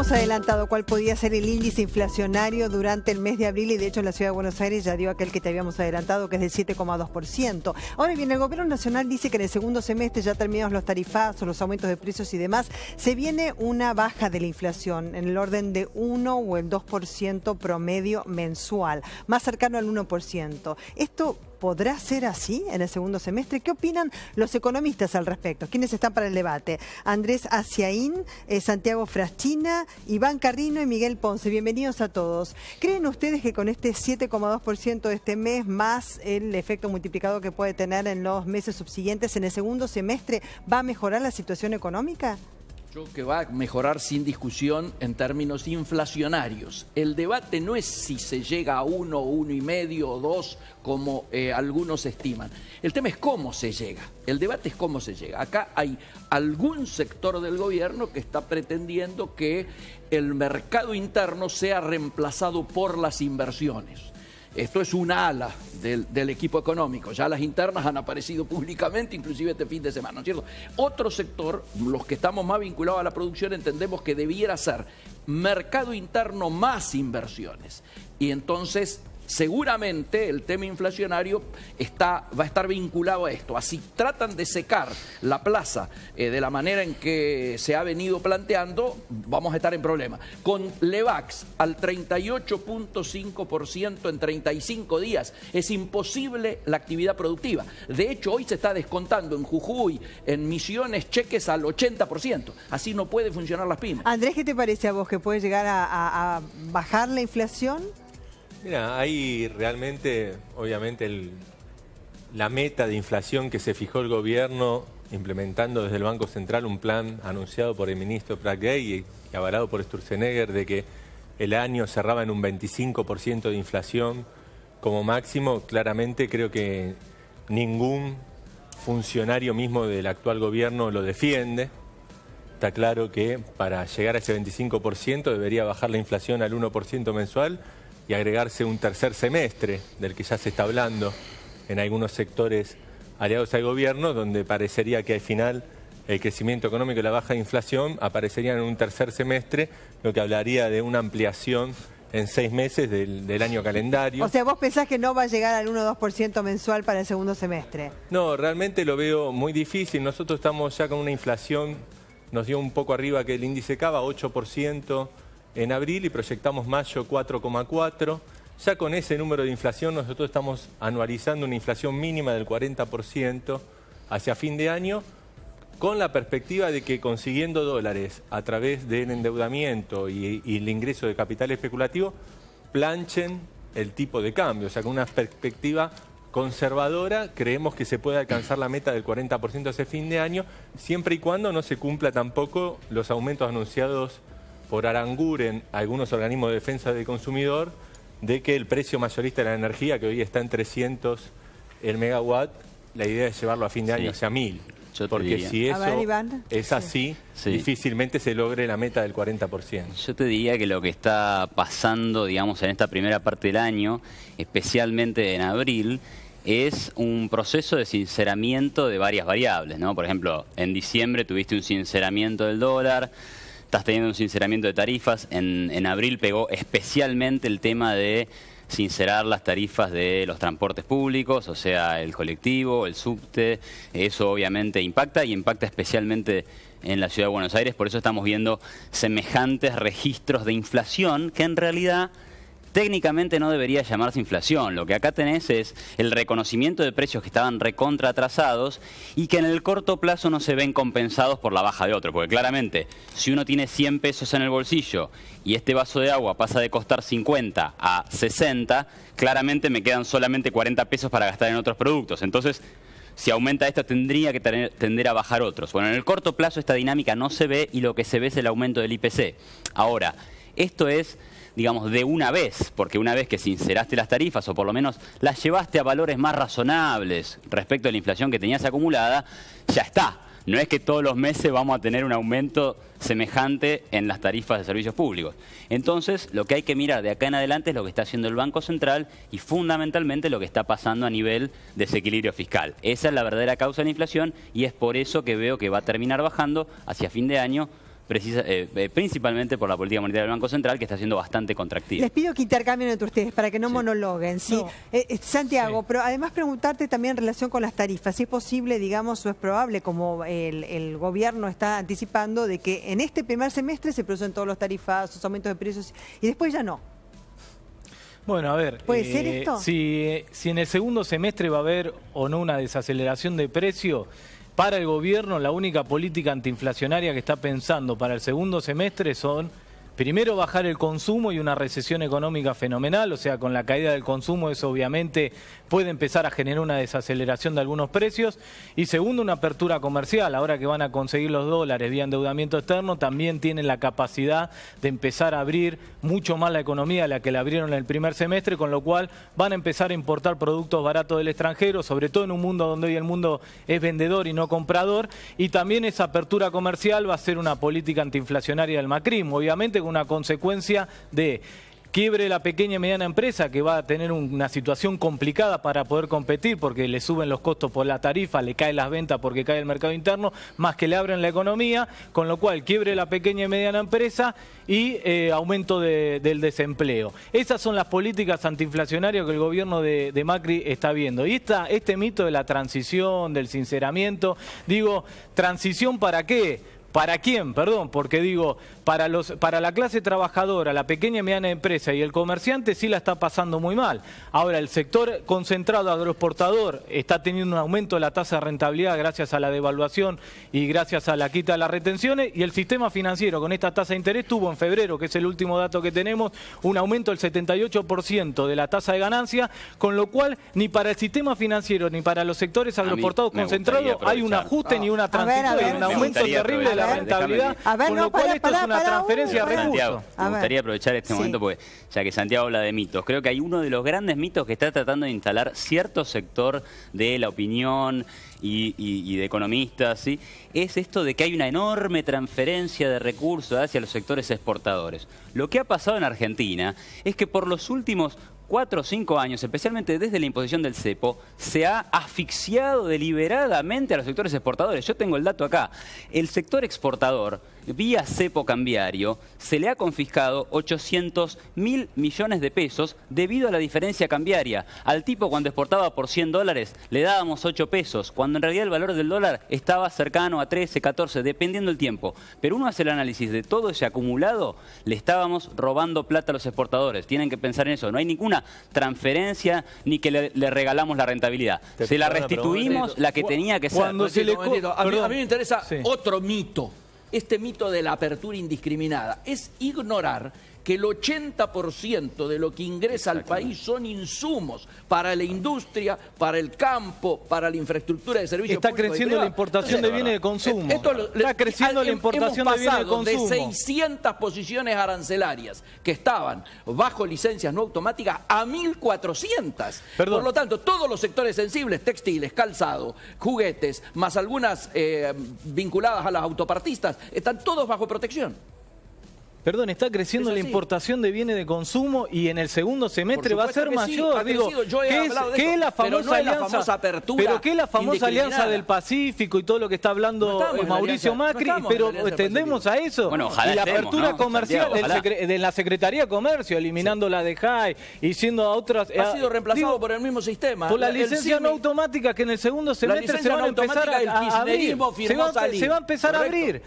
habíamos adelantado cuál podía ser el índice inflacionario durante el mes de abril y de hecho en la Ciudad de Buenos Aires ya dio aquel que te habíamos adelantado, que es del 7,2%. Ahora bien, el Gobierno Nacional dice que en el segundo semestre, ya terminados los tarifazos, los aumentos de precios y demás, se viene una baja de la inflación en el orden de 1 o el 2% promedio mensual, más cercano al 1%. Esto ¿podrá ser así en el segundo semestre? ¿Qué opinan los economistas al respecto? ¿Quiénes están para el debate? Andrés Aciaín, Santiago Fraschina, Iván Carrino y Miguel Ponce. Bienvenidos a todos. ¿Creen ustedes que con este 7,2% de este mes, más el efecto multiplicado que puede tener en los meses subsiguientes, en el segundo semestre va a mejorar la situación económica? Yo creo que va a mejorar sin discusión en términos inflacionarios. El debate no es si se llega a 1, 1,5 o 2, como algunos estiman. El tema es cómo se llega. El debate es cómo se llega. Acá hay algún sector del gobierno que está pretendiendo que el mercado interno sea reemplazado por las inversiones. Esto es una ala del equipo económico. Ya las internas han aparecido públicamente, inclusive este fin de semana, ¿no es cierto? Otro sector, los que estamos más vinculados a la producción, entendemos que debiera ser mercado interno más inversiones. Y entonces, seguramente el tema inflacionario va a estar vinculado a esto. Así tratan de secar la plaza de la manera en que se ha venido planteando, vamos a estar en problemas. Con Levax al 38,5% en 35 días, es imposible la actividad productiva. De hecho, hoy se está descontando en Jujuy, en Misiones, cheques al 80%. Así no puede funcionar las pymes. Andrés, ¿qué te parece a vos que puede llegar a bajar la inflación? Mira, hay realmente, obviamente, la meta de inflación que se fijó el gobierno implementando desde el Banco Central un plan anunciado por el ministro Prat-Gay y avalado por Sturzenegger de que el año cerraba en un 25% de inflación como máximo. Claramente creo que ningún funcionario mismo del actual gobierno lo defiende. Está claro que para llegar a ese 25% debería bajar la inflación al 1% mensual y agregarse un tercer semestre, del que ya se está hablando en algunos sectores aliados al gobierno, donde parecería que al final el crecimiento económico y la baja de inflación aparecerían en un tercer semestre, lo que hablaría de una ampliación en 6 meses del año calendario. O sea, ¿vos pensás que no va a llegar al 1 o 2% mensual para el segundo semestre? No, realmente lo veo muy difícil. Nosotros estamos ya con una inflación, nos dio un poco arriba que el índice Cava, 8%, en abril y proyectamos mayo 4,4%. Ya con ese número de inflación nosotros estamos anualizando una inflación mínima del 40% hacia fin de año, con la perspectiva de que consiguiendo dólares a través del endeudamiento y el ingreso de capital especulativo, planchen el tipo de cambio. O sea, con una perspectiva conservadora, creemos que se puede alcanzar la meta del 40% hacia fin de año, siempre y cuando no se cumpla tampoco los aumentos anunciados por Aranguren, algunos organismos de defensa del consumidor, de que el precio mayorista de la energía, que hoy está en 300 el megawatt, la idea es llevarlo a fin de año hacia 1000. Porque si eso es así, difícilmente se logre la meta del 40%. Yo te diría que lo que está pasando, digamos, en esta primera parte del año, especialmente en abril, es un proceso de sinceramiento de varias variables, ¿no? Por ejemplo, en diciembre tuviste un sinceramiento del dólar, estás teniendo un sinceramiento de tarifas. En abril pegó especialmente el tema de sincerar las tarifas de los transportes públicos, o sea, el colectivo, el subte. Eso obviamente impacta y impacta especialmente en la Ciudad de Buenos Aires. Por eso estamos viendo semejantes registros de inflación que en realidad técnicamente no debería llamarse inflación. Lo que acá tenés es el reconocimiento de precios que estaban recontra atrasados y que en el corto plazo no se ven compensados por la baja de otro. Porque claramente, si uno tiene 100 pesos en el bolsillo y este vaso de agua pasa de costar 50 a 60, claramente me quedan solamente 40 pesos para gastar en otros productos. Entonces, si aumenta esto, tendría que tender a bajar otros. Bueno, en el corto plazo esta dinámica no se ve y lo que se ve es el aumento del IPC. Ahora, esto es, digamos, de una vez, porque una vez que sinceraste las tarifas o por lo menos las llevaste a valores más razonables respecto a la inflación que tenías acumulada, ya está. No es que todos los meses vamos a tener un aumento semejante en las tarifas de servicios públicos. Entonces, lo que hay que mirar de acá en adelante es lo que está haciendo el Banco Central y fundamentalmente lo que está pasando a nivel de desequilibrio fiscal. Esa es la verdadera causa de la inflación y es por eso que veo que va a terminar bajando hacia fin de año principalmente por la política monetaria del Banco Central, que está siendo bastante contractiva. Les pido que intercambien entre ustedes para que no monologuen, ¿sí? No. Santiago, pero además preguntarte también en relación con las tarifas, si es posible, digamos, o es probable, como el gobierno está anticipando, de que en este primer semestre se producen todos los tarifazos, aumentos de precios, y después ya no. Bueno, a ver, ¿puede ser esto? Si en el segundo semestre va a haber o no una desaceleración de precio, para el gobierno la única política antiinflacionaria que está pensando para el segundo semestre son, primero, bajar el consumo y una recesión económica fenomenal, o sea, con la caída del consumo eso obviamente puede empezar a generar una desaceleración de algunos precios, y segundo, una apertura comercial. Ahora que van a conseguir los dólares vía endeudamiento externo, también tienen la capacidad de empezar a abrir mucho más la economía de la que la abrieron en el primer semestre, con lo cual van a empezar a importar productos baratos del extranjero, sobre todo en un mundo donde hoy el mundo es vendedor y no comprador, y también esa apertura comercial va a ser una política antiinflacionaria del macrismo, obviamente con una consecuencia de quiebre la pequeña y mediana empresa, que va a tener una situación complicada para poder competir porque le suben los costos por la tarifa, le caen las ventas porque cae el mercado interno, más que le abren la economía, con lo cual quiebre la pequeña y mediana empresa y aumento del desempleo. Esas son las políticas antiinflacionarias que el gobierno de Macri está viendo. Y este mito de la transición, del sinceramiento, digo, ¿transición para qué? ¿Para quién? Perdón, porque digo, para la clase trabajadora, la pequeña y mediana empresa y el comerciante sí la está pasando muy mal. Ahora, el sector concentrado agroexportador está teniendo un aumento de la tasa de rentabilidad gracias a la devaluación y gracias a la quita de las retenciones, y el sistema financiero con esta tasa de interés tuvo en febrero, que es el último dato que tenemos, un aumento del 78% de la tasa de ganancia, con lo cual ni para el sistema financiero ni para los sectores agroexportados concentrados hay un ajuste ni una transición, hay un aumento terrible de la rentabilidad, con lo cual esto es una transferencia de recursos. Me gustaría aprovechar este momento porque, ya que Santiago habla de mitos, creo que hay uno de los grandes mitos que está tratando de instalar cierto sector de la opinión y de economistas, ¿sí? Es esto de que hay una enorme transferencia de recursos hacia los sectores exportadores. Lo que ha pasado en Argentina es que por los últimos 4 o 5 años, especialmente desde la imposición del cepo, se ha asfixiado deliberadamente a los sectores exportadores. Yo tengo el dato acá. El sector exportador, vía cepo cambiario, se le ha confiscado 800.000 millones de pesos debido a la diferencia cambiaria. Al tipo, cuando exportaba por $100, le dábamos 8 pesos, cuando en realidad el valor del dólar estaba cercano a 13, 14, dependiendo del tiempo. Pero uno hace el análisis de todo ese acumulado, le estábamos robando plata a los exportadores. Tienen que pensar en eso. No hay ninguna transferencia ni que le regalamos la rentabilidad. Se la restituimos la que tenía que ser. A mí me interesa otro mito. Este mito de la apertura indiscriminada es ignorar que el 80% de lo que ingresa al país son insumos para la industria, para el campo, para la infraestructura de servicios públicos. Está creciendo la importación de bienes de consumo. Está creciendo la importación de bienes de consumo. De 600 posiciones arancelarias que estaban bajo licencias no automáticas a 1.400. Por lo tanto, todos los sectores sensibles, textiles, calzado, juguetes, más algunas vinculadas a las autopartistas, están todos bajo protección. Perdón, está creciendo la importación de bienes de consumo y en el segundo semestre va a ser mayor. Digo, ¿qué es la famosa alianza? Pero ¿qué es la famosa alianza del Pacífico y todo lo que está hablando Mauricio Macri? Pero tendemos a eso. Bueno, ojalá y la apertura comercial de la Secretaría de Comercio, eliminando la de JAI y siendo a otras... Ha sido reemplazado por el mismo sistema. Por la licencia no automática que en el segundo semestre se van a empezar a abrir. Se va a empezar a abrir.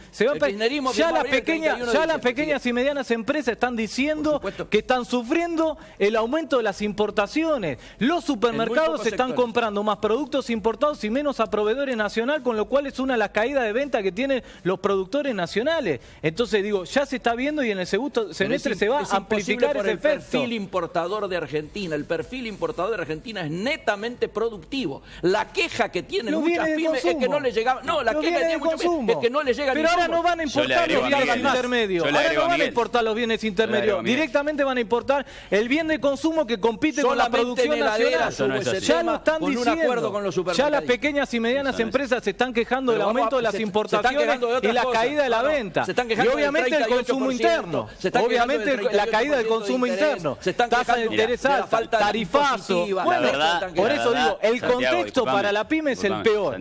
Ya las pequeñas y medianas empresas están diciendo que están sufriendo el aumento de las importaciones. Los supermercados están comprando más productos importados y menos a proveedores nacionales, con lo cual es una de las caídas de venta que tienen los productores nacionales. Entonces digo, ya se está viendo y en el segundo semestre se va a amplificar ese efecto. El perfil importador de Argentina, el perfil importador de Argentina es netamente productivo. La queja que tienen muchas pymes es que no le llegaba. No, la queja que tienen muchas pymes es que no le llega. Pero ahora no van a importar los bienes intermedios. van a importar los bienes intermedios, Claro, directamente van a importar el bien de consumo que compite con la producción nacional. Ya lo están diciendo. Ya las pequeñas y medianas empresas se están quejando del aumento de las importaciones y la caída de la venta. Y obviamente el consumo interno. Obviamente la caída del consumo interno. Tasa de interés alta, tarifazo. Bueno, por eso digo, el contexto para la pyme es el peor.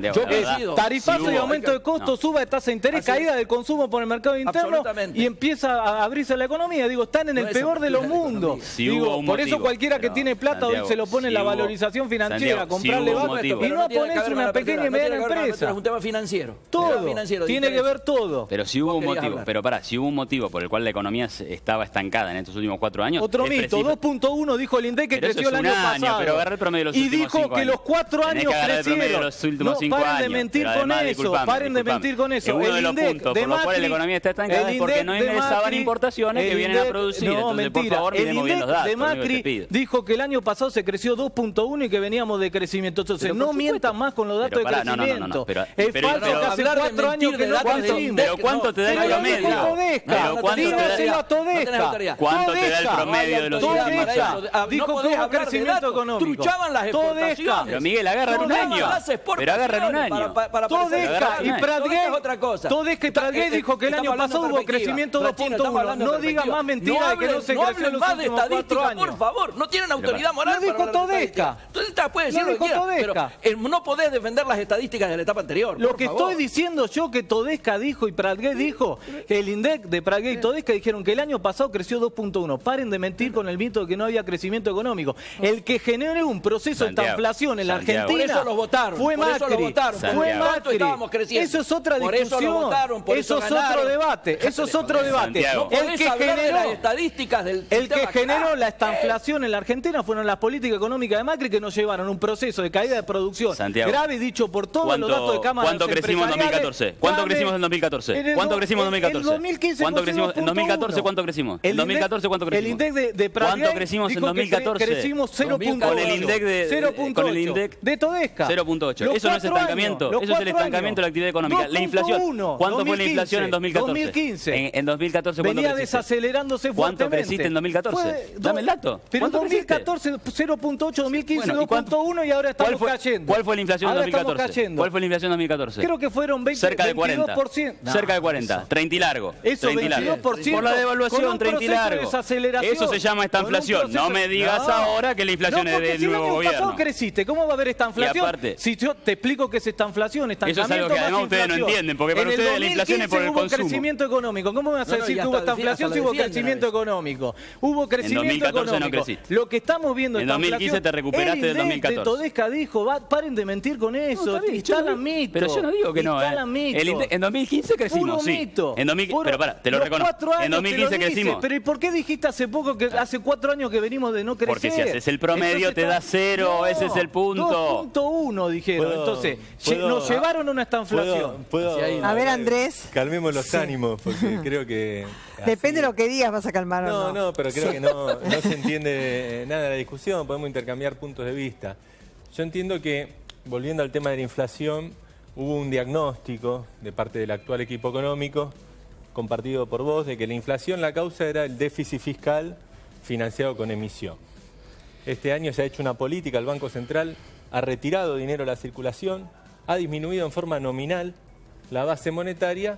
Tarifazo y aumento de costos, suba de tasa de interés, caída del consumo por el mercado interno y empieza a abrirse la economía. Digo, están en el peor de los mundos. Digo, por eso cualquiera que tiene plata hoy se lo pone en la valorización financiera, comprarle banco y no a ponerse una pequeña y mediana empresa. Es un tema financiero. Todo. Tiene que ver todo. Pero si hubo un motivo, si hubo un motivo por el cual la economía estaba estancada en estos últimos 4 años. Otro mito, 2.1 dijo el INDEC que creció el año pasado. Pero agarré el promedio de los y últimos dijo 5 que años. los 4 años crecieron. No, paren de mentir con eso. Paren de mentir con eso. Uno de los puntos por los cuales la economía está estancada es porque no ingresaban importaciones que vienen a producir. No, Entonces, mentira. por favor, El miremos bien los INDEC datos. de Macri dijo que el año pasado se creció 2.1 y que veníamos de crecimiento. Entonces, no mientan más con los datos de crecimiento. Es falso que hace 4 años que no crecimos. Pero ¿cuánto te da el promedio? Dígaselo a Todesca. ¿Cuánto te da el promedio de los últimos años? Dijo que hubo crecimiento económico. Truchaban las exportaciones. Pero Miguel, agarra en un año. Pero agarra en un año. Todesca y Pradgate dijo que el año pasado hubo crecimiento 2.1. No digan más mentiras de que no se creció en los últimos 4 años. Por favor, no tienen autoridad moral. Lo dijo Todesca. Todesca puede decir lo que quiera, pero no podés defender las estadísticas de la etapa anterior. Lo que estoy diciendo yo que Todesca dijo y Pradgate dijo, que el INDEC de Pradgate y Todesca dijeron que el año pasado creció 2.1. Paren de mentir con el mito de que no había crecimiento económico. El que generó un proceso de inflación en la Argentina por eso los votaron, fue Macri. Fue Macri. Eso es otra discusión. Eso es otro debate. Eso es otro debate. El que generó la estanflación en la Argentina fueron las políticas económicas de Macri que nos llevaron a un proceso de caída de producción grave, dicho por todos los datos de cámaras ¿Cuánto crecimos en 2014? ¿Cuánto crecimos en 2014? ¿Cuánto crecimos en 2014? En 2015 ¿Cuánto crecimos en 2014? ¿Cuánto crecimos? En 2014 ¿cuánto crecimos? El INDEC de Pradgate ¿cuánto crecimos en 2014? Crecimos 0.8. Con el INDEC de Todesca. 0.8. Eso no es estancamiento. Eso es el estancamiento de la actividad económica. La inflación. ¿Cuánto fue la inflación en 2014? 2015. En 2014 ¿cuánto venía creciste? desacelerándose ¿Cuánto fuertemente. creciste en 2014? Dame el dato. Pero en 2014 0.8, 2015 2.1 y ahora estamos cayendo. ¿Cuál fue la inflación en 2014? ¿Cuál fue la inflación en 2014? Creo que fueron 20, cerca de 40. 22%. Cerca de 40. 30 y largo. Eso, 22%. Por la devaluación, 30 y largo. Eso se llama estanflación. No me digas ahora que la inflación es del nuevo gobierno. Si el año pasado creciste, ¿cómo va a haber estanflación? Aparte, si yo te explico qué es estanflación, eso es algo que además ustedes no entienden, porque para ustedes la inflación es por el consumo. Hubo crecimiento económico. ¿Cómo me vas a decir que hubo estanflación si hubo crecimiento económico? Hubo crecimiento económico. No creciste. Lo que estamos viendo en 2015 te recuperaste del 2014. Todesca dijo, paren de mentir con eso. Instalan mito. Pero yo no digo que no. En 2015 crecimos, sí. Pero pará, te lo reconozco. En 2015 crecimos. Pero ¿y por qué dijiste hace poco que hace 4 años que venimos de no crecer? Porque si haces el promedio te da 0, ese es el punto. 2.1 dijeron. Entonces, nos llevaron a una estanflación. A ver, Andrés. Calmemos los ánimos, porque creo que... Depende de lo que digas, vas a calmar o no. No, pero creo que no se entiende nada de la discusión, podemos intercambiar puntos de vista. Yo entiendo que, volviendo al tema de la inflación, hubo un diagnóstico de parte del actual equipo económico, compartido por vos, de que la inflación, la causa era el déficit fiscal financiado con emisión. Este año se ha hecho una política, el Banco Central ha retirado dinero a la circulación, ha disminuido en forma nominal la base monetaria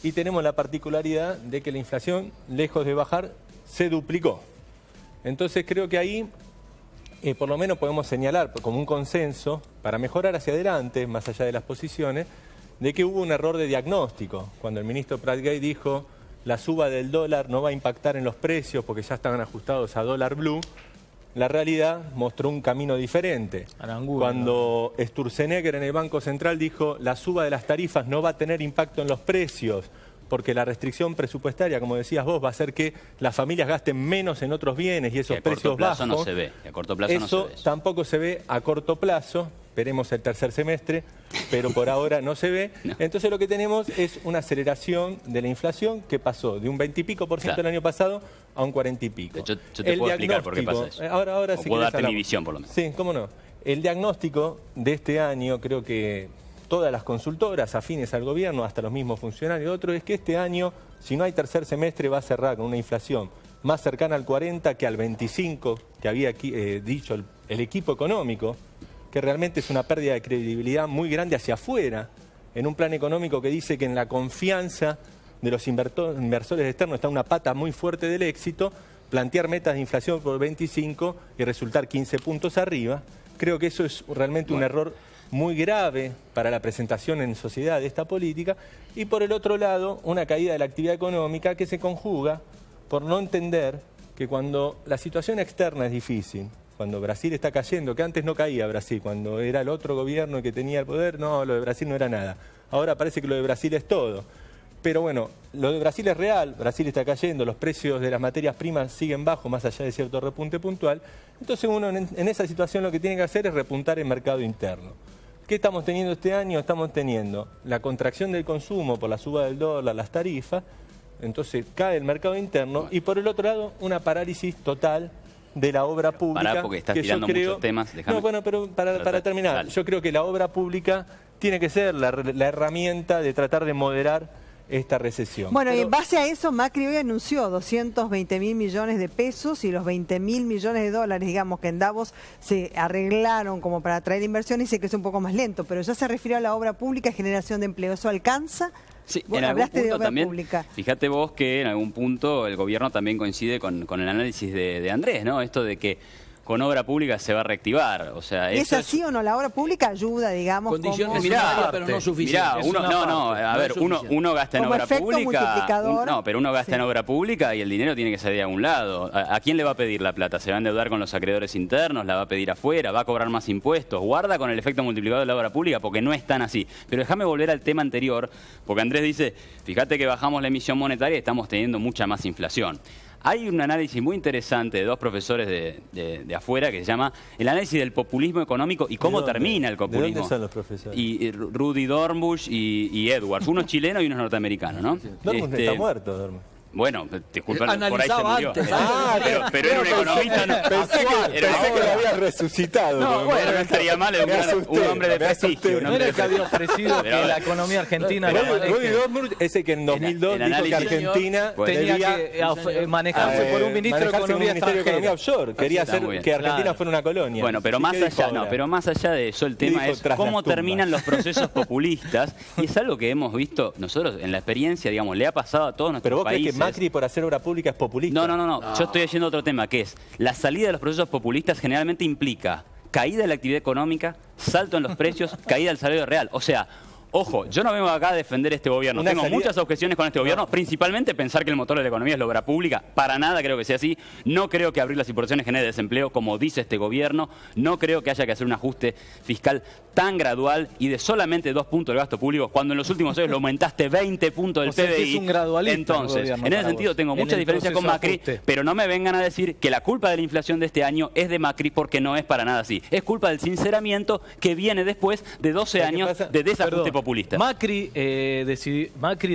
y tenemos la particularidad de que la inflación, lejos de bajar, se duplicó. Entonces creo que ahí, por lo menos podemos señalar como un consenso, para mejorar hacia adelante, más allá de las posiciones, de que hubo un error de diagnóstico. Cuando el ministro Pradgate dijo la suba del dólar no va a impactar en los precios porque ya estaban ajustados a dólar blue, la realidad mostró un camino diferente. Cuando Sturzenegger en el Banco Central dijo la suba de las tarifas no va a tener impacto en los precios porque la restricción presupuestaria, como decías vos, va a hacer que las familias gasten menos en otros bienes y esos precios bajos. No se ve. A corto plazo no se ve. Eso tampoco se ve a corto plazo. Esperemos el tercer semestre, pero por ahora no se ve. No. Entonces lo que tenemos es una aceleración de la inflación que pasó de un 20 y pico % el año pasado a un 40 y pico. Yo te puedo explicar por qué pasa eso. Ahora sí puedo darte mi visión, por lo menos. Sí, cómo no. El diagnóstico de este año creo que todas las consultoras afines al gobierno, hasta los mismos funcionarios, otro es que este año, si no hay tercer semestre, va a cerrar con una inflación más cercana al 40 que al 25 que había dicho el equipo económico, que realmente es una pérdida de credibilidad muy grande hacia afuera, en un plan económico que dice que en la confianza de los inversores externos está una pata muy fuerte del éxito, plantear metas de inflación por 25 y resultar 15 puntos arriba. Creo que eso es realmente un error muy grave para la presentación en sociedad de esta política. Y por el otro lado, una caída de la actividad económica que se conjuga por no entender que cuando la situación externa es difícil, cuando Brasil está cayendo, que antes no caía Brasil, cuando era el otro gobierno que tenía el poder, no, lo de Brasil no era nada. Ahora parece que lo de Brasil es todo. Pero bueno, lo de Brasil es real, Brasil está cayendo, los precios de las materias primas siguen bajos más allá de cierto repunte puntual. Entonces uno en esa situación lo que tiene que hacer es repuntar el mercado interno. ¿Qué estamos teniendo este año? Estamos teniendo la contracción del consumo por la suba del dólar, las tarifas, entonces cae el mercado interno y por el otro lado una parálisis total de la obra pública. Pará, porque estás que tirando yo creo, muchos temas. Déjame. No, bueno, pero para terminar, dale. yo creo que la obra pública tiene que ser la herramienta de tratar de moderar esta recesión. Bueno, Pero, y en base a eso, Macri hoy anunció 220.000 millones de pesos y los 20.000 millones de dólares, digamos, que en Davos se arreglaron como para atraer inversiones, y que es un poco más lento, pero ya se refirió a la obra pública, generación de empleo. ¿Eso alcanza? Sí, Bueno, en algún hablaste de punto obra también, pública. fíjate vos que en algún punto el gobierno también coincide con el análisis de Andrés, ¿no? Esto de que con obra pública se va a reactivar. O sea, ¿Es eso así o no? La obra pública ayuda, digamos, Condición como... necesaria, pero no suficiente. uno gasta en Como obra efecto pública, multiplicador. pero uno gasta Sí. en obra pública y el dinero tiene que salir de algún lado. ¿A quién le va a pedir la plata? ¿Se va a endeudar con los acreedores internos? ¿La va a pedir afuera? ¿Va a cobrar más impuestos? Guarda con el efecto multiplicador de la obra pública, porque no es tan así. Pero déjame volver al tema anterior, porque Andrés dice, fíjate que bajamos la emisión monetaria y estamos teniendo mucha más inflación. Hay un análisis muy interesante de dos profesores de afuera que se llama el análisis del populismo económico y cómo termina el populismo. ¿De dónde son los profesores? Y Rudy Dornbush y Edwards, uno es chileno y uno es norteamericano, ¿no? Dortmund está muerto, Dortmund. Bueno, disculpa, por ahí se Analizaba murió. antes. Pero era un economista Pensé que lo había resucitado. No, bueno, no estaría mal un hombre de prestigio. No era el que había ofrecido que la economía argentina Rudy Dortmund es el que en 2002 dijo que Argentina tenía que manejarse por un ministro de Economía extranjera. offshore. Quería hacer que Argentina fuera una colonia. Bueno, pero más allá de eso, el tema es cómo terminan los procesos populistas. Y es algo que hemos visto nosotros en la experiencia, digamos, le ha pasado a todos nuestros países. ¿Crees que Macri por hacer obra pública es populista? No. Yo estoy haciendo otro tema, que es la salida de los procesos populistas generalmente implica caída de la actividad económica, salto en los precios, caída del salario real. O sea, ojo, yo no vengo acá a defender este gobierno. Tengo muchas objeciones con este gobierno, principalmente pensar que el motor de la economía es la obra pública. Para nada creo que sea así. No creo que abrir las importaciones genere desempleo, como dice este gobierno. No creo que haya que hacer un ajuste fiscal tan gradual y de solamente 2 puntos del gasto público, cuando en los últimos años lo aumentaste 20 puntos del PBI. Que es un gradualista. Entonces, en ese sentido tengo muchas diferencias con Macri, pero no me vengan a decir que la culpa de la inflación de este año es de Macri, porque no es para nada así. Es culpa del sinceramiento que viene después de 12 años de desajuste populista. Macri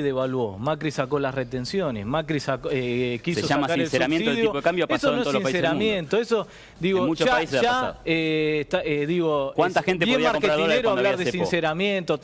devaluó, Macri sacó las retenciones, Macri quiso se llama sacar sinceramiento el del tipo de cambio, ha pasado en todos los países del mundo. Eso, digo, en muchos países ha pasado. ¿Cuánta gente podía comprar dólares cuando hablar había de cepo? Sinceramiento,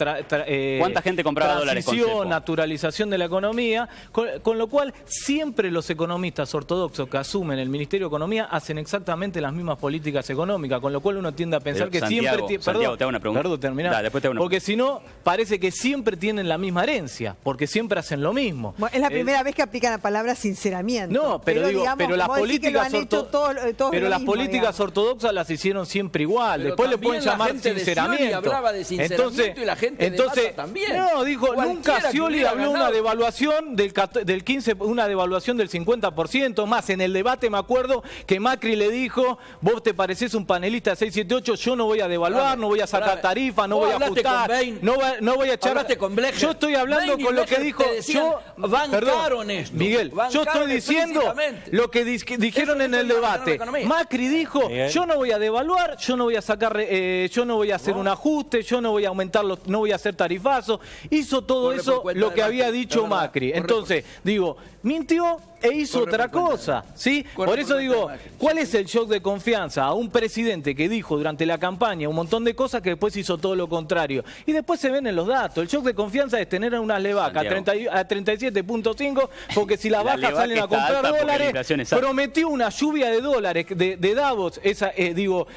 ¿Cuánta gente compraba dólares con cepo? Naturalización de la economía, con lo cual siempre los economistas ortodoxos que asumen el Ministerio de Economía hacen exactamente las mismas políticas económicas, con lo cual uno tiende a pensar que Santiago, siempre... Santiago, te hago una pregunta. Perdón, terminá. Dale, después te hago una porque si no, parece que siempre tienen la misma herencia, porque siempre hacen lo mismo. Bueno, es la primera vez que aplican la palabra sinceramiento. No, pero digo, digamos, pero las como decir que lo políticas han hecho todos pero lo las mismo, políticas digamos. ortodoxas las hicieron siempre igual. Pero Después le también pueden la llamar gente de sinceramiento. Scioli hablaba de sinceramiento y la gente de Massa también. No, dijo, Cualquiera nunca que Scioli hubiera habló ganado. una devaluación del 15, una devaluación del 50%. Más, en el debate me acuerdo que Macri le dijo, vos te parecés un panelista de 678, yo no voy a devaluar, no voy a sacar tarifas, no voy a ajustar, no voy a echar... Hablaste con Blecher. Yo estoy hablando Bain y con lo que Blecher dijo... te decían, bancaron esto. Miguel, yo Bancaron estoy diciendo explícitamente. lo que dijeron en el debate. Macri dijo, yo no voy a devaluar, yo no voy a sacar, yo no voy a hacer un ajuste, yo no voy a aumentar no voy a hacer tarifazos. Hizo todo Corre por eso cuenta lo de que había Macri, dicho es verdad. Macri. Corre Entonces, digo, mintió e hizo otra cosa, ¿sí? Por eso digo, ¿cuál es el shock de confianza a un presidente que dijo durante la campaña un montón de cosas que después hizo todo lo contrario? Y después se ven en los datos. El shock de confianza es tener a unas LEVAC a 37.5, porque si las bajas salen a comprar dólares, prometió una lluvia de dólares de Davos.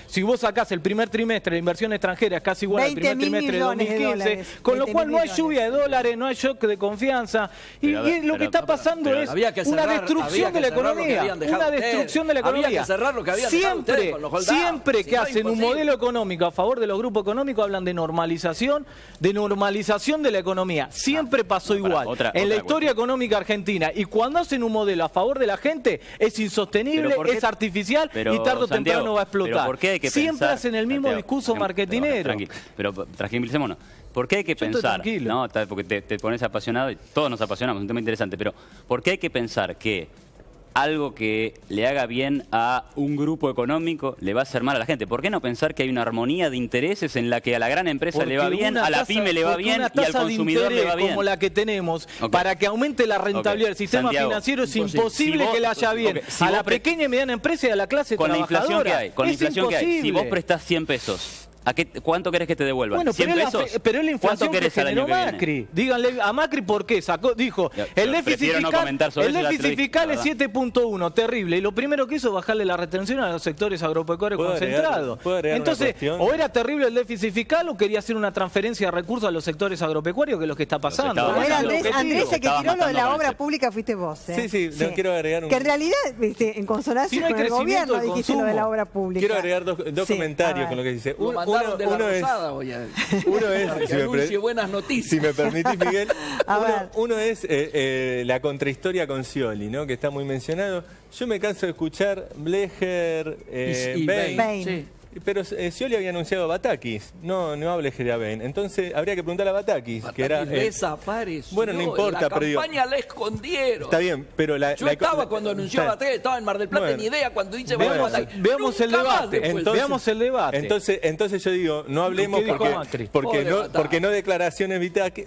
Si vos sacás el primer trimestre, la inversión extranjera es casi igual al primer trimestre de 2015, con lo cual no hay lluvia de dólares, no hay shock de confianza. Y lo que está pasando es una destrucción de la economía. Una destrucción de la economía. Había que cerrar lo que habían dejado ustedes con los holdouts. Siempre que hacen un modelo económico a favor de los grupos económicos, hablan de normalización de la economía. Siempre pasó igual. En la historia económica argentina. Y cuando hacen un modelo a favor de la gente, es insostenible, es artificial y tarde o temprano va a explotar. Siempre hacen el mismo discurso marketinero. Pero tranquilicémonos. ¿Por qué hay que pensar? No, porque te pones apasionado y todos nos apasionamos, es un tema interesante, pero ¿por qué hay que pensar que algo que le haga bien a un grupo económico le va a hacer mal a la gente? ¿Por qué no pensar que hay una armonía de intereses en la que a la gran empresa le va bien, a la pyme le va bien y al consumidor le va bien? Como la que tenemos, para que aumente la rentabilidad del sistema financiero, es imposible que le haya bien a la pequeña y mediana empresa y a la clase trabajadora. Con la inflación que hay, si vos prestás 100 pesos, ¿cuánto querés que te devuelvan? Bueno, ¿100 pesos? Pero es la inflación que generó Macri. Díganle a Macri por qué dijo, el déficit fiscal es 7.1, terrible. Y lo primero que hizo es bajarle la retención a los sectores agropecuarios concentrados. Entonces, o era terrible el déficit fiscal o quería hacer una transferencia de recursos a los sectores agropecuarios, que es lo que está pasando. Andrés, el que tiró lo de la obra pública fuiste vos. Sí, no quiero agregar un... Que en realidad, en consonancia con el gobierno, dijiste lo de la obra pública. Quiero agregar dos comentarios con lo que dice. Uno es, buenas noticias. Si me permitís, Miguel, uno es la contrahistoria con Scioli, ¿no? Que está muy mencionado. Yo me canso de escuchar Blecher, Bain. Sí. Pero Scioli había anunciado a Batakis, no a Blecher y a Bain. Entonces habría que preguntarle a Batakis, que era... desapareció. Bueno, no importa, pero la campaña la escondieron. Está bien, pero yo estaba cuando anunció a Batakis, estaba en Mar del Plata, ni idea cuando dice... Veamos el debate. Entonces yo digo, no hablemos porque no declaraciones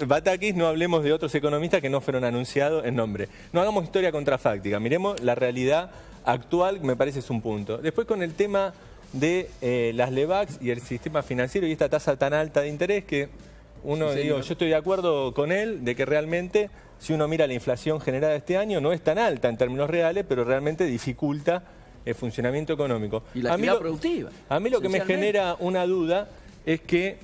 Batakis, no hablemos de otros economistas que no fueron anunciados en nombre. No hagamos historia contrafáctica, miremos la realidad actual, me parece es un punto. Después con el tema de las LEVACs y el sistema financiero y esta tasa tan alta de interés que yo estoy de acuerdo con él de que realmente, si uno mira la inflación generada este año, no es tan alta en términos reales, pero realmente dificulta el funcionamiento económico. Y la actividad productiva. A mí lo que me genera una duda es que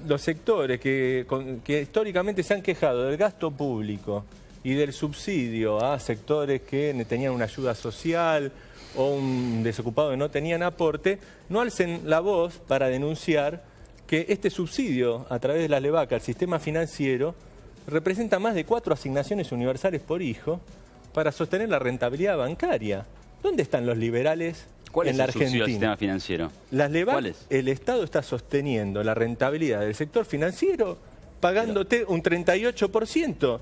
los sectores que históricamente se han quejado del gasto público y del subsidio a sectores que tenían una ayuda social o un desocupado que no tenían aporte, no alcen la voz para denunciar que este subsidio a través de la LEVAC al sistema financiero representa más de 4 asignaciones universales por hijo para sostener la rentabilidad bancaria. ¿Dónde están los liberales en la Argentina? ¿Cuál es el subsidio al sistema financiero? Las LEVAC, el Estado está sosteniendo la rentabilidad del sector financiero pagándote un 38%.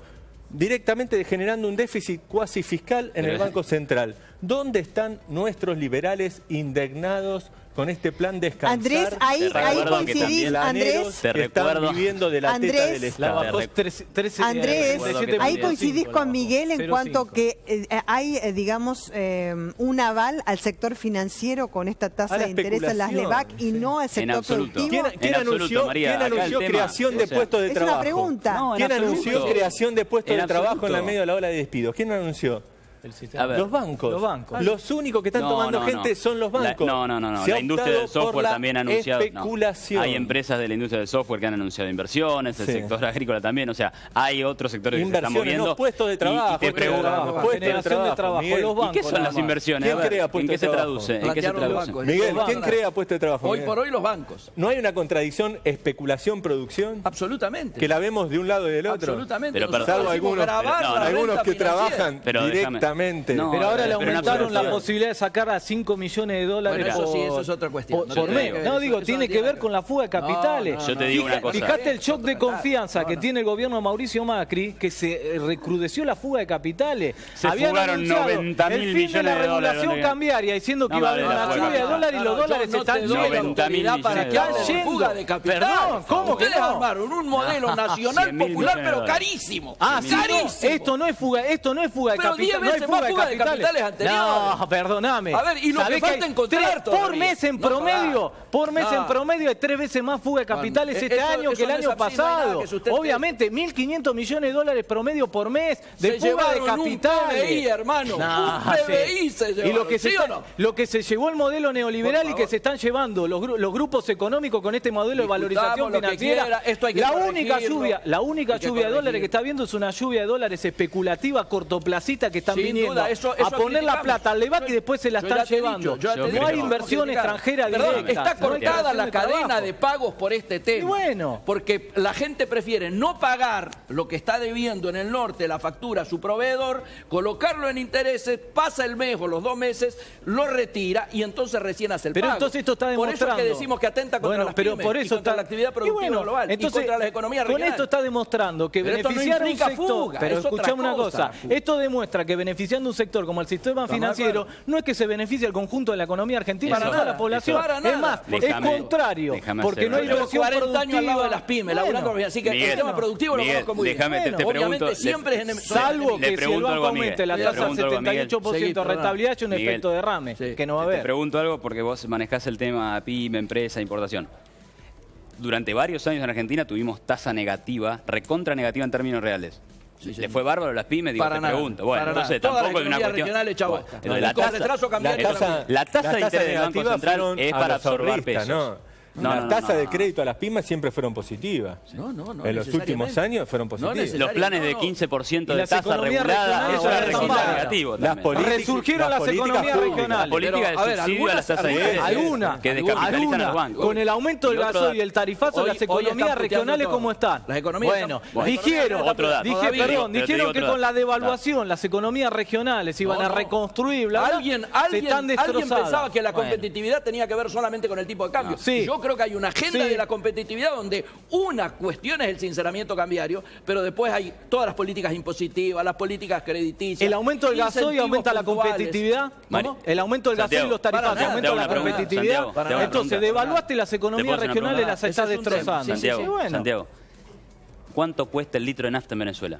Directamente generando un déficit cuasi fiscal en el Banco Central. ¿Dónde están nuestros liberales indignados con este plan descansar? Andrés, ahí coincidís, Andrés. Te recuerdo viviendo de la teta del Estado. Andrés, ahí coincidís con Miguel en cuanto que hay, digamos, un aval al sector financiero con esta tasa de interés en las LEVAC y no al sector productivo. ¿Quién anunció creación de puestos de trabajo? Es una pregunta. ¿Quién anunció creación de puestos de trabajo en la medio de la ola de despidos? ¿Quién anunció? Los bancos. Los únicos que están tomando gente son los bancos. No. La industria del software también ha anunciado. Hay empresas de la industria del software que han anunciado inversiones, el sector agrícola también. O sea, hay otros sectores que se están moviendo. No, puestos de trabajo. Generación de trabajo. Los bancos. ¿Y qué son las inversiones? ¿Quién crea puestos de trabajo? ¿En qué se traduce? Miguel, ¿quién crea puestos de trabajo? Hoy por hoy los bancos. ¿No hay una contradicción especulación-producción? Absolutamente. Que la vemos de un lado y del otro. Absolutamente. Salvo algunos que trabajan directamente. Ahora le aumentaron la posibilidad de sacar a $5 millones. Bueno, eso es otra cuestión. Por mes. No, digo, tiene que ver con la fuga de capitales. Yo te digo una cosa. Fíjate el shock de confianza que tiene el gobierno de Mauricio Macri, que se recrudeció la fuga de capitales. Se fugaron 90.000 millones de dólares. La regulación cambiaria diciendo que iba a haber una lluvia de dólares y los dólares están yendo. 90.000 para que haya fuga de capital. Perdón, ¿cómo que no? Armaron un modelo nacional popular, pero carísimo. Carísimo. Esto no es fuga de capital. No hay meses más fuga de capitales anteriores. No, perdóname. A ver, y lo que falta encontrar todavía. Por mes en promedio, en promedio hay 3 veces más fuga de capitales este año que el año pasado. Obviamente, 1.500 millones de dólares promedio por mes de fuga de capitales. Un PBI, hermano. Un PBI se llevaron. Y lo que se llevó el modelo neoliberal y que se están llevando los grupos económicos con este modelo de valorización financiera. La única lluvia de dólares que está viendo es una lluvia de dólares especulativa cortoplacita que están viniendo a poner la plata al debate y después se la están llevando. No hay inversión extranjera directa. Está cortada la cadena de pagos por este tema. Bueno. Porque la gente prefiere no pagar lo que está debiendo en el norte, la factura a su proveedor, colocarlo en intereses, pasa el mes o los 2 meses, lo retira y entonces recién hace el pago. Pero entonces esto está demostrando. Por eso es que decimos que atenta contra las pymes y contra la actividad productiva global y contra las economías regionales. Con esto está demostrando que beneficiar a un sector... Pero escuchame una cosa. Esto demuestra que beneficiando un sector como el sistema financiero no es que se beneficie al conjunto de la economía argentina, sino a la población. Es más, es contrario. Porque no hay inversión 40 años al lado de las pymes, laburando. Así que el sistema productivo lo conozco muy bien. Obviamente siempre es... Salvo que si el banco aumente la tasa al 78%, rentabilidad es un efecto derrame, que no va a haber. Te pregunto algo porque vos manejás el tema pyme, empresa, importación. Durante varios años en Argentina tuvimos tasa negativa, recontra negativa en términos reales. ¿Le fue bárbaro a las pymes? Digo, te pregunto. Bueno, entonces tampoco es una cuestión... La tasa de interés del Banco Central es para absorber pesos. Las tasas de crédito a las pymes siempre fueron positivas. En los últimos años fueron positivas. Los planes de 15% de tasa regulada, eso era negativo. Resurgieron las economías regionales. La política de subsidio a las tasas de interés que descapitalizan a los bancos. Con el aumento del gasoil y el tarifazo, las economías regionales, ¿cómo están? Bueno, dijeron que con la devaluación las economías regionales iban a reconstruir, Alguien pensaba que la competitividad tenía que ver solamente con el tipo de cambio. Yo creo que hay una agenda de la competitividad donde una cuestión es el sinceramiento cambiario, pero después hay todas las políticas impositivas, las políticas crediticias. ¿El aumento del gasoil aumenta la competitividad? ¿El aumento del gasoil y los tarifazos aumenta la competitividad? Entonces, devaluaste las economías regionales y las estás destrozando. Santiago, ¿cuánto cuesta el litro de nafta en Venezuela?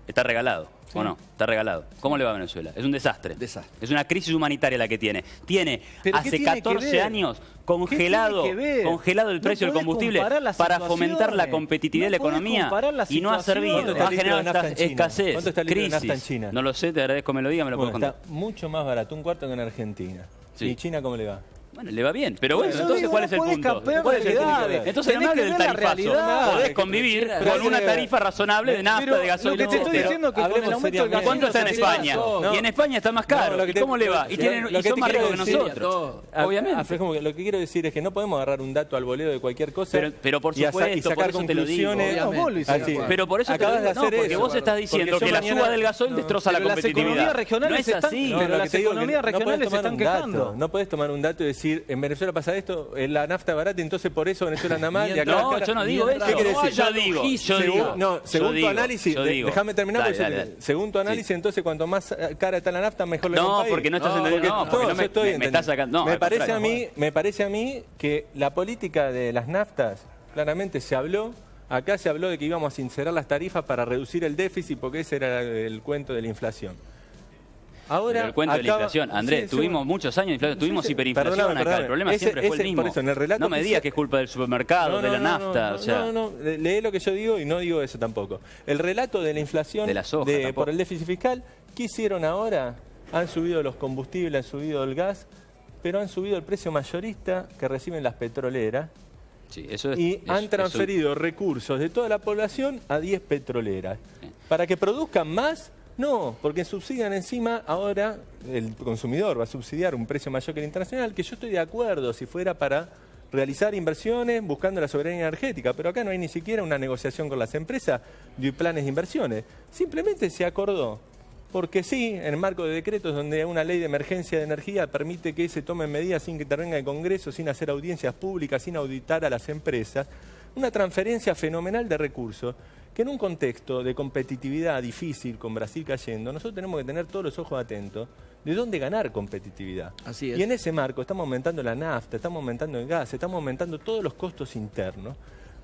Está regalado, ¿o no? Está regalado. ¿Cómo le va a Venezuela? Es un desastre. Es una crisis humanitaria la que tiene. Tiene hace 14 años congelado el precio del combustible para fomentar la competitividad de la economía y no ha servido. Ha generado escasez, crisis. No lo sé, te agradezco que me lo diga, me lo puedo contar. Está mucho más barato, un cuarto que en Argentina. ¿Y China cómo le va? Bueno, le va bien, pero bueno, entonces ¿cuál es el punto? Entonces no hables del tarifazo. Podés convivir con una tarifa razonable de nafta, de gasoil. Lo que te estoy diciendo es que con el aumento del gasoil... ¿Cuánto está en España? Y en España está más caro. ¿Y cómo le va? Y son más ricos que nosotros. Obviamente. Lo que quiero decir es que no podemos agarrar un dato al voleo de cualquier cosa pero por supuesto, por eso te lo digo. Pero por eso te lo digo, porque vos estás diciendo que la suba del gasoil destroza la competitividad. No es así. Pero las economías regionales se están quejando. No podés tomar un dato y decir, en Venezuela pasa esto, la nafta barata, entonces por eso Venezuela anda mal. No, yo no digo eso. ¿Qué quiere decir? Yo digo. Según tu análisis, déjame terminar. Según tu análisis, entonces cuanto más cara está la nafta, mejor le No, porque no estás entendiendo. No, porque me estás sacando. Me parece a mí que la política de las naftas, claramente se habló. Acá se habló de que íbamos a sincerar las tarifas para reducir el déficit, porque ese era el cuento de la inflación. Ahora, el cuento de la inflación, Andrés, tuvimos muchos años de inflación, tuvimos hiperinflación acá, el problema siempre fue el mismo. Por eso, en el relato no me digas que es culpa del supermercado, de la nafta. No, lee lo que yo digo y no digo eso tampoco. El relato de la inflación de la soja, por el déficit fiscal, ¿qué hicieron ahora? Han subido los combustibles, han subido el gas, pero han subido el precio mayorista que reciben las petroleras. Sí, eso es, y han transferido recursos de toda la población a 10 petroleras. Para que produzcan más. No, porque subsidian encima, ahora el consumidor va a subsidiar un precio mayor que el internacional, que yo estoy de acuerdo si fuera para realizar inversiones buscando la soberanía energética, pero acá no hay ni siquiera una negociación con las empresas de planes de inversiones. Simplemente se acordó, porque sí, en el marco de decretos donde una ley de emergencia de energía permite que se tomen medidas sin que intervenga el Congreso, sin hacer audiencias públicas, sin auditar a las empresas, una transferencia fenomenal de recursos, que en un contexto de competitividad difícil, con Brasil cayendo, nosotros tenemos que tener todos los ojos atentos de dónde ganar competitividad. Así es. Y en ese marco estamos aumentando la nafta, estamos aumentando el gas, estamos aumentando todos los costos internos,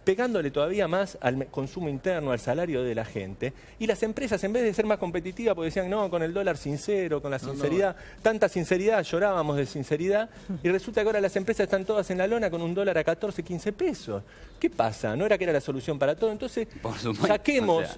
pegándole todavía más al consumo interno, al salario de la gente. Y las empresas, en vez de ser más competitivas, porque decían, no, con el dólar sincero, con la sinceridad, tanta sinceridad, llorábamos de sinceridad, y resulta que ahora las empresas están todas en la lona con un dólar a 14, 15 pesos. ¿Qué pasa? ¿No era que era la solución para todo? Entonces, saquémonos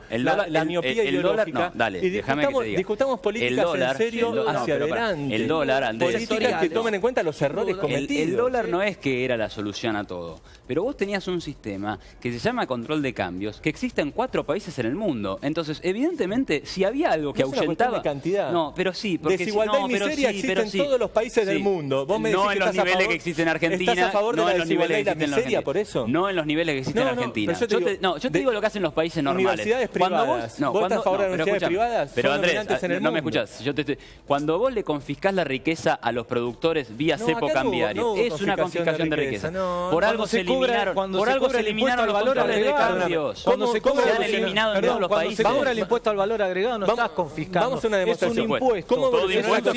la miopía ideológica y discutamos políticas en serio hacia adelante. El dólar, Andrés, políticas que tomen en cuenta los errores cometidos. El dólar no es que era la solución a todo, pero vos tenías un sistema que se llama control de cambios, que existe en 4 países en el mundo. Entonces, evidentemente, si había algo que ahuyentaba... de cantidad. No, pero sí. Porque desigualdad y miseria existe en todos los países del mundo. Vos me decís no en los niveles que existen en Argentina. ¿Estás a favor de la desigualdad y la miseria por eso? No en los niveles que existen en Argentina. Yo te digo lo que hacen los países normales. Universidades privadas. ¿Vos estás a favor de las universidades privadas? Pero Andrés, no me escuchás. Cuando vos le confiscás la riqueza a los productores vía cepo cambiario, es una confiscación de riqueza. Por algo se eliminaron los controles de cambios. Cuando se han eliminado en todos los países. Cuando se cobra el impuesto al valor agregado, no estás confiscando. Vamos a una demostración. Es un impuesto. Todo impuesto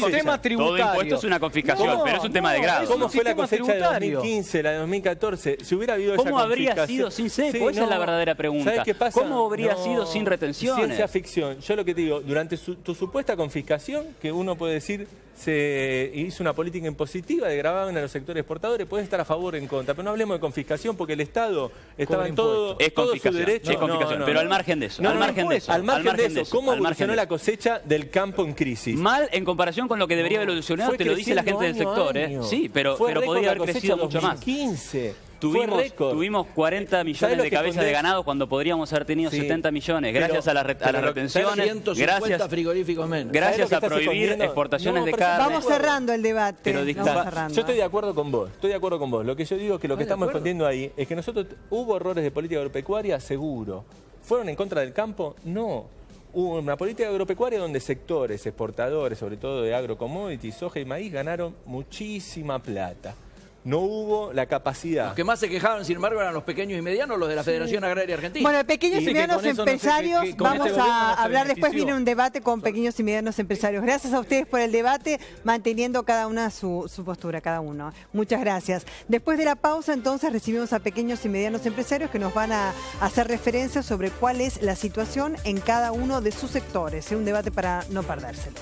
es una confiscación, pero es un tema de grado. ¿Cómo fue la cosecha de 2015, la de 2014? Si hubiera habido esa ¿Cómo habría sido sin cepo? Esa es la verdadera pregunta. ¿Sabes qué pasa? ¿Cómo habría sido sin retenciones? Ciencia ficción. Yo lo que te digo, durante tu supuesta confiscación, que uno puede decir se hizo una política impositiva de gravamen a los sectores exportadores, puede estar a favor o en contra, pero no hablemos de confiscación porque el Estado estaba en todo su derecho. Es confiscación, pero al margen de eso. Al margen de eso. ¿Cómo evolucionó la cosecha del campo en crisis? Mal en comparación con lo que debería haber evolucionado, te lo dice la gente del sector. Sí, pero podría haber crecido mucho más. 2015. Tuvimos 40 millones de cabezas de ganado cuando podríamos haber tenido 70 millones. Gracias a las retenciones, 150 frigoríficos menos. Gracias a prohibir exportaciones de carne. Vamos cerrando el debate. Yo estoy de acuerdo con vos. Lo que yo digo es que lo que estamos escondiendo ahí es que nosotros hubo errores de política agropecuaria, seguro. ¿Fueron en contra del campo? No. Hubo una política agropecuaria donde sectores exportadores, sobre todo de agrocommodities, soja y maíz, ganaron muchísima plata. No hubo la capacidad. Los que más se quejaban, sin embargo, eran los pequeños y medianos, los de la Federación Agraria Argentina. Bueno, pequeños y medianos empresarios, vamos a hablar después, viene un debate con pequeños y medianos empresarios. Gracias a ustedes por el debate, manteniendo cada una su postura, cada uno. Muchas gracias. Después de la pausa, entonces, recibimos a pequeños y medianos empresarios que nos van a hacer referencia sobre cuál es la situación en cada uno de sus sectores. Es un debate para no perdérselo.